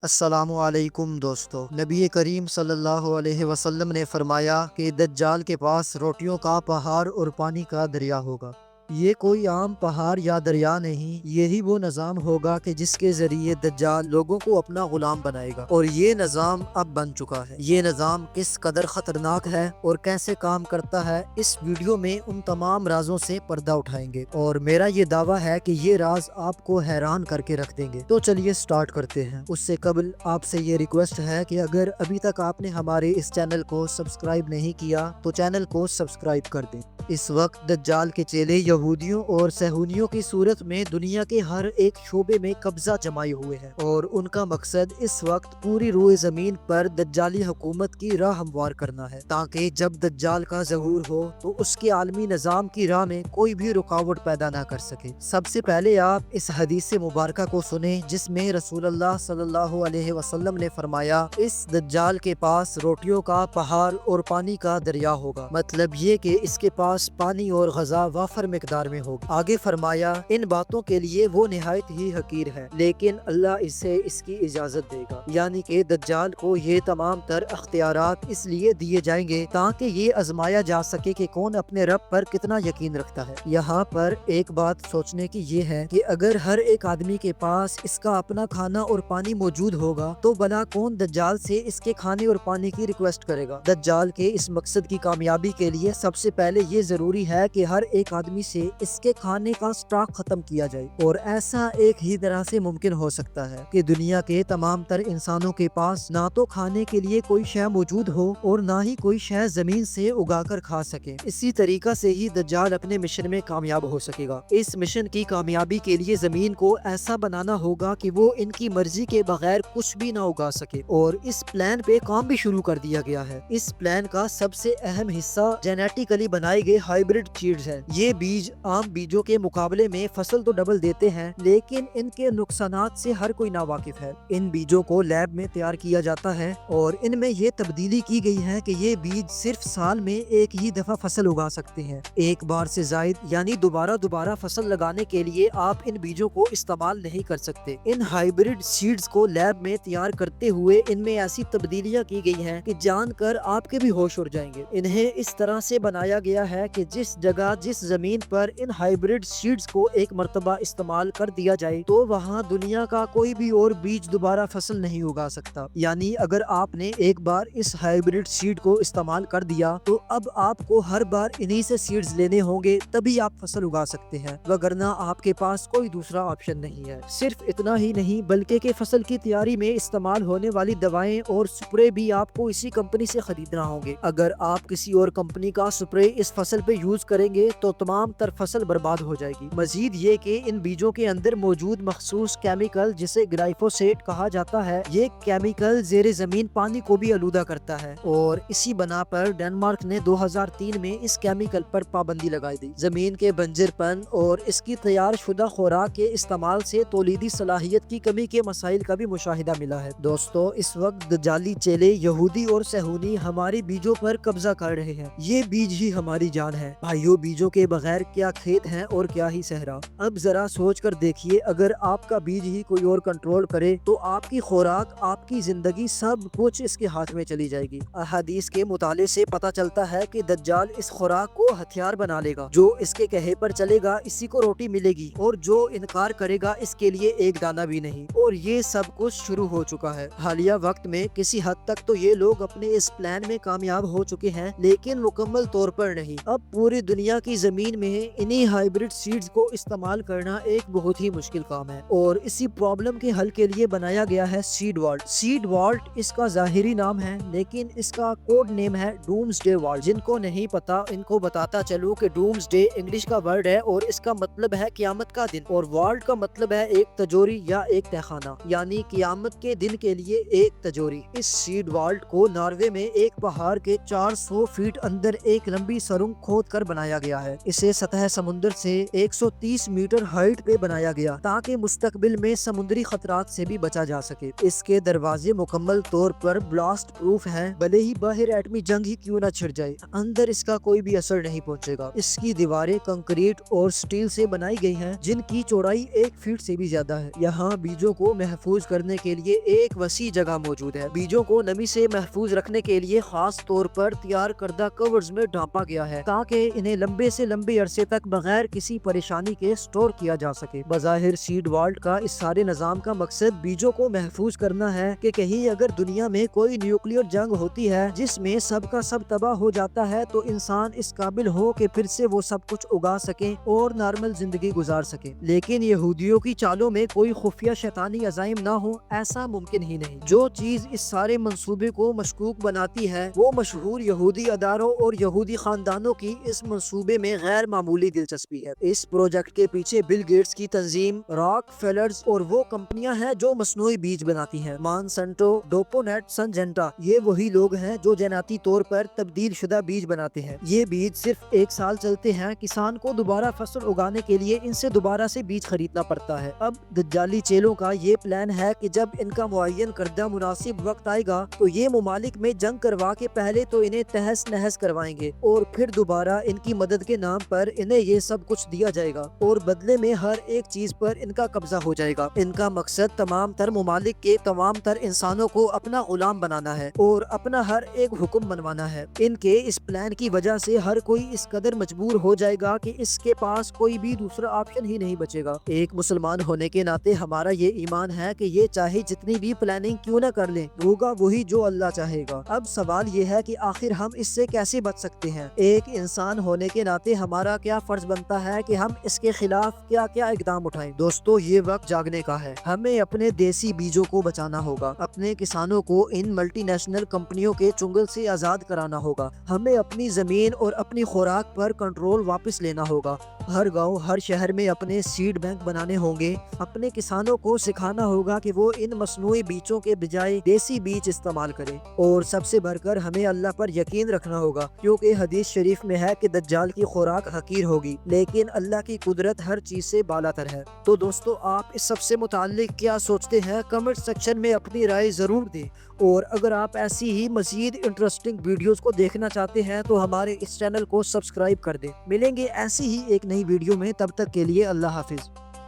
السلام علیکم دوستو، نبی کریم صلی اللہ علیہ وسلم نے فرمایا کہ دجال کے پاس روٹیوں کا پہاڑ اور پانی کا دریا ہوگا۔ یہ کوئی عام پہاڑ یا دریا نہیں، یہی وہ نظام ہوگا کہ جس کے ذریعے دجال لوگوں کو اپنا غلام بنائے گا، اور یہ نظام اب بن چکا ہے۔ یہ نظام کس قدر خطرناک ہے اور کیسے کام کرتا ہے، اس ویڈیو میں ان تمام رازوں سے پردہ اٹھائیں گے، اور میرا یہ دعویٰ ہے کہ یہ راز آپ کو حیران کر کے رکھ دیں گے۔ تو چلیے سٹارٹ کرتے ہیں۔ اس سے قبل آپ سے یہ ریکویسٹ ہے کہ اگر ابھی تک آپ نے ہمارے اس چینل کو سبسکرائب نہیں کیا تو چینل کو سبسکرائب کر دیں۔ اس وقت دجال کے چیلے یہودیوں اور صہیونیوں کی صورت میں دنیا کے ہر ایک شعبے میں قبضہ جمائے ہوئے ہیں، اور ان کا مقصد اس وقت پوری روئے زمین پر دجالی حکومت کی راہ ہموار کرنا ہے، تاکہ جب دجال کا ظہور ہو تو اس کے عالمی نظام کی راہ میں کوئی بھی رکاوٹ پیدا نہ کر سکے۔ سب سے پہلے آپ اس حدیث مبارکہ کو سنیں جس میں رسول اللہ صلی اللہ علیہ وسلم نے فرمایا، اس دجال کے پاس روٹیوں کا پہاڑ اور پانی کا دریا ہوگا، مطلب یہ کہ اس کے پاس پانی اور غذا وافر مقدار میں ہوگی۔ آگے فرمایا، ان باتوں کے لیے وہ نہایت ہی حقیر ہے، لیکن اللہ اسے اس کی اجازت دے گا، یعنی کہ دجال کو یہ تمام تر اختیارات اس لیے دیے جائیں گے تاکہ یہ آزمایا جا سکے کہ کون اپنے رب پر کتنا یقین رکھتا ہے۔ یہاں پر ایک بات سوچنے کی یہ ہے کہ اگر ہر ایک آدمی کے پاس اس کا اپنا کھانا اور پانی موجود ہوگا تو بھلا کون دجال سے اس کے کھانے اور پانی کی ریکویسٹ کرے گا؟ دجال کے اس مقصد کی کامیابی کے لیے سب سے پہلے یہ ضروری ہے کہ ہر ایک آدمی سے اس کے کھانے کا سٹاک ختم کیا جائے، اور ایسا ایک ہی طرح سے ممکن ہو سکتا ہے کہ دنیا کے تمام تر انسانوں کے پاس نہ تو کھانے کے لیے کوئی شے موجود ہو اور نہ ہی کوئی شے زمین سے اگا کر کھا سکے۔ اسی طریقہ سے ہی دجال اپنے مشن میں کامیاب ہو سکے گا۔ اس مشن کی کامیابی کے لیے زمین کو ایسا بنانا ہوگا کہ وہ ان کی مرضی کے بغیر کچھ بھی نہ اگا سکے، اور اس پلان پہ کام بھی شروع کر دیا گیا ہے۔ اس پلان کا سب سے اہم حصہ جینیٹیکلی بنائے گئے ہائیبرڈ سیڈز ہیں۔ یہ بیج عام بیجوں کے مقابلے میں فصل تو ڈبل دیتے ہیں، لیکن ان کے نقصانات سے ہر کوئی ناواقف ہے۔ ان بیجوں کو لیب میں تیار کیا جاتا ہے اور ان میں یہ تبدیلی کی گئی ہے کہ یہ بیج صرف سال میں ایک ہی دفعہ فصل اگا سکتے ہیں۔ ایک بار سے زائد یعنی دوبارہ فصل لگانے کے لیے آپ ان بیجوں کو استعمال نہیں کر سکتے۔ ان ہائیبرڈ سیڈز کو لیب میں تیار کرتے ہوئے ان میں ایسی تبدیلیاں کی گئی ہیں کہ جان کر آپ کے بھی ہوش اڑ جائیں گے۔ انہیں اس طرح سے بنایا گیا ہے کہ جس جگہ جس زمین پر ان ہائیبرڈ سیڈز کو ایک مرتبہ استعمال کر دیا جائے تو وہاں دنیا کا کوئی بھی اور بیج دوبارہ فصل نہیں اگا سکتا۔ یعنی اگر آپ نے ایک بار اس ہائیبرڈ سیڈ کو استعمال کر دیا تو اب آپ کو ہر بار انہی سے سیڈز لینے ہوں گے، تبھی آپ فصل اگا سکتے ہیں، وگرنہ آپ کے پاس کوئی دوسرا آپشن نہیں ہے۔ صرف اتنا ہی نہیں بلکہ کہ فصل کی تیاری میں استعمال ہونے والی دوائیں اور سپرے بھی آپ کو اسی کمپنی سے خریدنا ہوں گے۔ اگر آپ کسی اور کمپنی کا سپرے اس فصل پہ یوز کریں گے تو تمام تر فصل برباد ہو جائے گی۔ مزید یہ کہ ان بیجوں کے اندر موجود مخصوص کیمیکل جسے گلائفوسیٹ کہا جاتا ہے، یہ کیمیکل زیر زمین پانی کو بھی آلودہ کرتا ہے، اور اسی بنا پر ڈنمارک نے 2003 میں اس کیمیکل پر پابندی لگائی دی۔ زمین کے بنجر پن اور اس کی تیار شدہ خوراک کے استعمال سے تولیدی صلاحیت کی کمی کے مسائل کا بھی مشاہدہ ملا ہے۔ دوستو، اس وقت دجالی چیلے یہودی اور صہیونی ہماری بیجوں پر قبضہ کر رہے ہیں۔ یہ بیج ہی ہماری جان ہے بھائیو، بیجوں کے بغیر کیا کھیت ہیں اور کیا ہی صحرا۔ اب ذرا سوچ کر دیکھیے، اگر آپ کا بیج ہی کوئی اور کنٹرول کرے تو آپ کی خوراک، آپ کی زندگی، سب کچھ اس کے ہاتھ میں چلی جائے گی۔ احادیث کے مطالعے سے پتہ چلتا ہے کہ دجال اس خوراک کو ہتھیار بنا لے گا، جو اس کے کہے پر چلے گا اسی کو روٹی ملے گی، اور جو انکار کرے گا اس کے لیے ایک دانہ بھی نہیں۔ اور یہ سب کچھ شروع ہو چکا ہے۔ حالیہ وقت میں کسی حد تک تو یہ لوگ اپنے اس پلان میں کامیاب ہو چکے ہیں، لیکن مکمل طور پر نہیں۔ اب پوری دنیا کی زمین میں انہی ہائیبرڈ سیڈز کو استعمال کرنا ایک بہت ہی مشکل کام ہے، اور اسی پرابلم کے حل کے لیے بنایا گیا ہے سیڈ والٹ۔ سیڈ والٹ اس کا ظاہری نام ہے، لیکن اس کا کوڈ نیم ہے ڈومز ڈے والٹ۔ جن کو نہیں پتا ان کو بتاتا چلوں کہ ڈومز ڈے انگلش کا ورڈ ہے اور اس کا مطلب ہے قیامت کا دن، اور والٹ کا مطلب ہے ایک تجوری یا ایک تہخانہ، یعنی قیامت کے دن کے لیے ایک تجوری۔ اس سیڈ والٹ کو ناروے میں ایک پہاڑ کے 400 فیٹ اندر ایک لمبی سرنگ کھود کر بنایا گیا ہے۔ اسے سطح سمندر سے 130 میٹر ہائٹ پہ بنایا گیا تاکہ مستقبل میں سمندری خطرات سے بھی بچا جا سکے۔ اس کے دروازے مکمل طور پر بلاسٹ پروف ہیں، بھلے ہی باہر ایٹمی جنگ ہی کیوں نہ چھڑ جائے، اندر اس کا کوئی بھی اثر نہیں پہنچے گا۔ اس کی دیواریں کنکریٹ اور سٹیل سے بنائی گئی ہیں جن کی چوڑائی 1 فٹ سے بھی زیادہ ہے۔ یہاں بیجوں کو محفوظ کرنے کے لیے ایک وسیع جگہ موجود ہے۔ بیجوں کو نمی سے محفوظ رکھنے کے لیے خاص طور پر تیار کردہ کورز میں ڈھانپا گیا ہے تاکہ انہیں لمبے سے لمبے عرصے تک بغیر کسی پریشانی کے سٹور کیا جا سکے۔ بظاہر سیڈ والٹ کا اس سارے نظام کا مقصد بیجوں کو محفوظ کرنا ہے کہ کہیں اگر دنیا میں کوئی نیوکلیئر جنگ ہوتی ہے جس میں سب کا سب تباہ ہو جاتا ہے تو انسان اس قابل ہو کہ پھر سے وہ سب کچھ اگا سکیں اور نارمل زندگی گزار سکیں۔ لیکن یہودیوں کی چالوں میں کوئی خفیہ شیطانی عزائم نہ ہو، ایسا ممکن ہی نہیں۔ جو چیز اس سارے منصوبے کو مشکوک بناتی ہے وہ مشہور یہودی اداروں اور یہودی خاندانوں کی اس منصوبے میں غیر معمولی دلچسپی ہے۔ اس پروجیکٹ کے پیچھے بل گیٹس کی تنظیم، راک فیلرز اور وہ کمپنیاں ہیں جو مصنوعی بیج بناتی ہیں۔ مانسنٹو، ڈوپونیٹ، سنجنٹا، یہ وہی لوگ ہیں جو جیناتی طور پر تبدیل شدہ بیج بناتے ہیں۔ یہ بیج صرف 1 سال چلتے ہیں، کسان کو دوبارہ فصل اگانے کے لیے ان سے دوبارہ سے بیج خریدنا پڑتا ہے۔ اب دجالی چیلوں کا یہ پلان ہے کہ جب ان کا معین کردہ مناسب وقت آئے گا تو یہ ممالک میں جنگ کروا کے پہلے تو انہیں تہس نہس کروائیں گے اور پھر دوبارہ ان کی مدد کے نام پر انہیں یہ سب کچھ دیا جائے گا اور بدلے میں ہر ایک چیز پر ان کا قبضہ ہو جائے گا۔ ان کا مقصد تمام تر ممالک کے تمام تر انسانوں کو اپنا غلام بنانا ہے اور اپنا ہر ایک حکم منوانا ہے۔ ان کے اس پلان کی وجہ سے ہر کوئی اس قدر مجبور ہو جائے گا کہ اس کے پاس کوئی بھی دوسرا آپشن ہی نہیں بچے گا۔ ایک مسلمان ہونے کے ناطے ہمارا یہ ایمان ہے کہ یہ چاہے جتنی بھی پلاننگ کیوں نہ کر لیں، ہوگا وہی جو اللہ چاہے گا۔ اب سوال یہ ہے کہ آخر ہم اس سے کیسے بچ سکتے ہیں؟ ایک انسان ہونے کے ناطے ہمارا کیا فرض بنتا ہے کہ ہم اس کے خلاف کیا کیا اقدام اٹھائیں؟ دوستو، یہ وقت جاگنے کا ہے۔ ہمیں اپنے دیسی بیجوں کو بچانا ہوگا، اپنے کسانوں کو ان ملٹی نیشنل کمپنیوں کے چنگل سے آزاد کرانا ہوگا، ہمیں اپنی زمین اور اپنی خوراک پر کنٹرول واپس لینا ہوگا، ہر گاؤں ہر شہر میں اپنے سیڈ بینک بنانے ہوں گے، اپنے کسانوں کو سکھانا ہوگا کہ وہ ان مصنوعی بیجوں کے بجائے دیسی بیج استعمال کریں، اور سب سے بڑھ کر ہمیں اللہ پر یقین رکھنا ہوگا، کیونکہ حدیث شریف میں ہے کہ دجال کی خوراک حقیر ہوگی لیکن اللہ کی قدرت ہر چیز سے بالاتر ہے۔ تو دوستو، آپ اس سب سے متعلق کیا سوچتے ہیں؟ کمنٹ سیکشن میں اپنی رائے ضرور دیں، اور اگر آپ ایسی ہی مزید انٹرسٹنگ ویڈیوز کو دیکھنا چاہتے ہیں تو ہمارے اس چینل کو سبسکرائب کر دیں۔ ملیں گے ایسی ہی ایک نئی ویڈیو میں، تب تک کے لیے اللہ حافظ۔